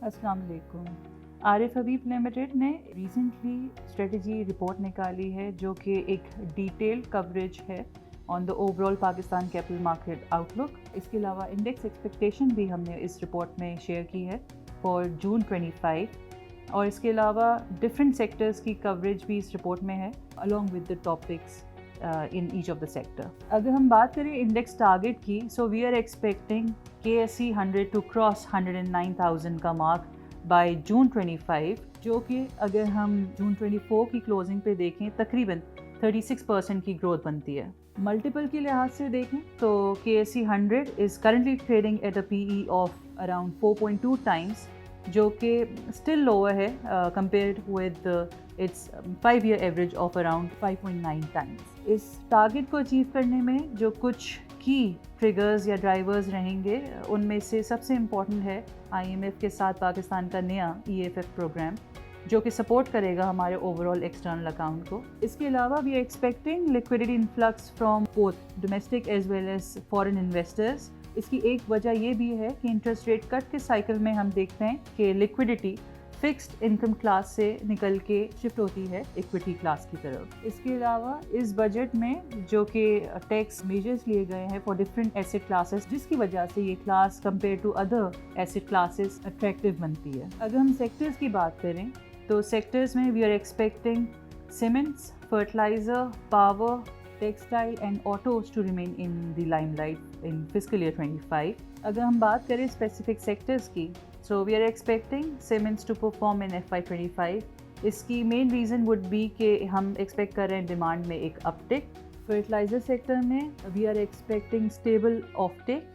अस्सलाम वालेकुम। आरिफ हबीब लिमिटेड ने रिसेंटली स्ट्रेटजी रिपोर्ट निकाली है जो कि एक डिटेल्ड कवरेज है on the overall Pakistan capital market outlook. इसके अलावा इंडेक्स एक्सपेक्टेशन भी हमने इस रिपोर्ट में शेयर की है फॉर जून 25 और इसके अलावा डिफरेंट सेक्टर्स की कवरेज भी इस रिपोर्ट में है along with the topics in each of the sector. अगर हम बात करें इंडेक्स टारगेट की, so we are expecting KSE 100 to cross 109,000 का मार्क बाय जून 25, जो कि अगर हम जून 24 की क्लोजिंग पे देखें तकरीबन 36% की ग्रोथ बनती है। मल्टीपल के लिहाज से देखें तो KSE 100 is currently trading at a PE of around 4.2 times, जो कि स्टिल लोअर है compared with its 5-year average of around 5.9 times. इस टारगेट को अचीव करने में जो कुछ की ट्रिगर्स या ड्राइवर्स रहेंगे, उनमें से सबसे इम्पॉर्टेंट है IMF के साथ पाकिस्तान का नया EFF प्रोग्राम, जो कि सपोर्ट करेगा हमारे ओवरऑल एक्सटर्नल अकाउंट को। इसके अलावा we are expecting liquidity influx from both domestic as well as foreign investors. इसकी एक वजह ये भी है कि इंटरेस्ट रेट कट के साइकिल में हम देखते हैं कि लिक्विडिटी फिक्स्ड इनकम क्लास से निकल के शिफ्ट होती है इक्विटी क्लास की तरफ। इसके अलावा इस बजट में जो कि टैक्स मेजर्स लिए गए हैं फॉर डिफरेंट एसेट क्लासेस, जिसकी वजह से ये class compare to other asset classes attractive बनती है। अगर हम सेक्टर्स की बात करें तो सेक्टर्स में we are expecting cements, fertilizer, power, textile and autos to remain in the limelight in fiscal year 25। अगर हम बात करें स्पेसिफिक सेक्टर्स की, so we are expecting cements to perform in FY25। इसकी मेन रीज़न वुड बी कि हम expect कर रहे हैं डिमांड में एक अपटिक। फर्टिलाइजर सेक्टर में we are expecting stable offtake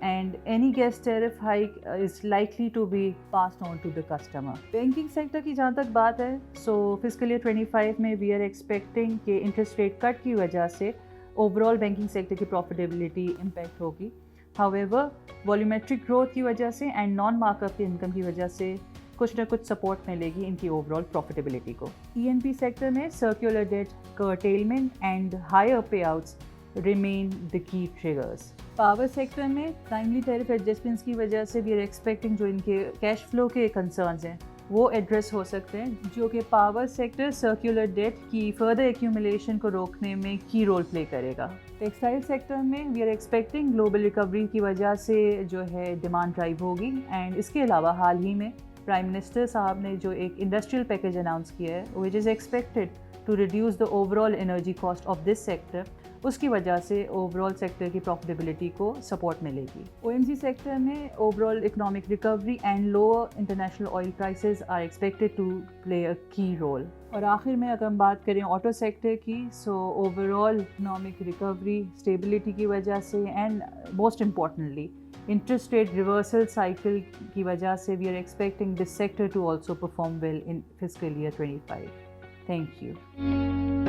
and any gas tariff hike is likely to be passed on to the customer. Banking sector की जहाँ तक बात है, सो फिस्कल ईयर 25 में वी आर एक्सपेक्टिंग कि इंटरेस्ट रेट कट की वजह से ओवरऑल बैंकिंग सेक्टर की प्रॉफिटेबिलिटी इम्पैक्ट होगी। हाउएवर वॉल्यूमेट्रिक ग्रोथ की वजह से एंड नॉन मार्कअप इनकम की वजह से कुछ ना कुछ सपोर्ट मिलेगी इनकी ओवरऑल प्रॉफिटेबिलिटी को। ENP सेक्टर में circular debt curtailment and higher payouts remain the key triggers. Power sector में टाइमली टैरिफ एडजस्टमेंट्स की वजह से वी आर एक्सपेक्टिंग जो इनके कैश फ्लो के कंसर्न्स हैं वो एड्रेस हो सकते हैं, जो कि पावर सेक्टर सर्कुलर डेट की फर्दर एक्यूमुलेशन को रोकने में की रोल प्ले करेगा। टेक्सटाइल सेक्टर में we are expecting global recovery की वजह से जो है डिमांड ड्राइव होगी एंड इसके अलावा हाल ही में प्राइम मिनिस्टर साहब ने जो एक इंडस्ट्रियल पैकेज अनाउंस किया है which is expected to reduce the overall energy cost of this sector, उसकी वजह से ओवरऑल सेक्टर की प्रॉफिटेबिलिटी को सपोर्ट मिलेगी। OMC सेक्टर में overall economic recovery and lower international oil prices are expected to play a key role. और आखिर में अगर हम बात करें ऑटो सेक्टर की, so overall economic recovery stability की वजह से and most importantly interest rate reversal cycle की वजह से we are expecting this sector to also perform well in fiscal year 25। Thank you.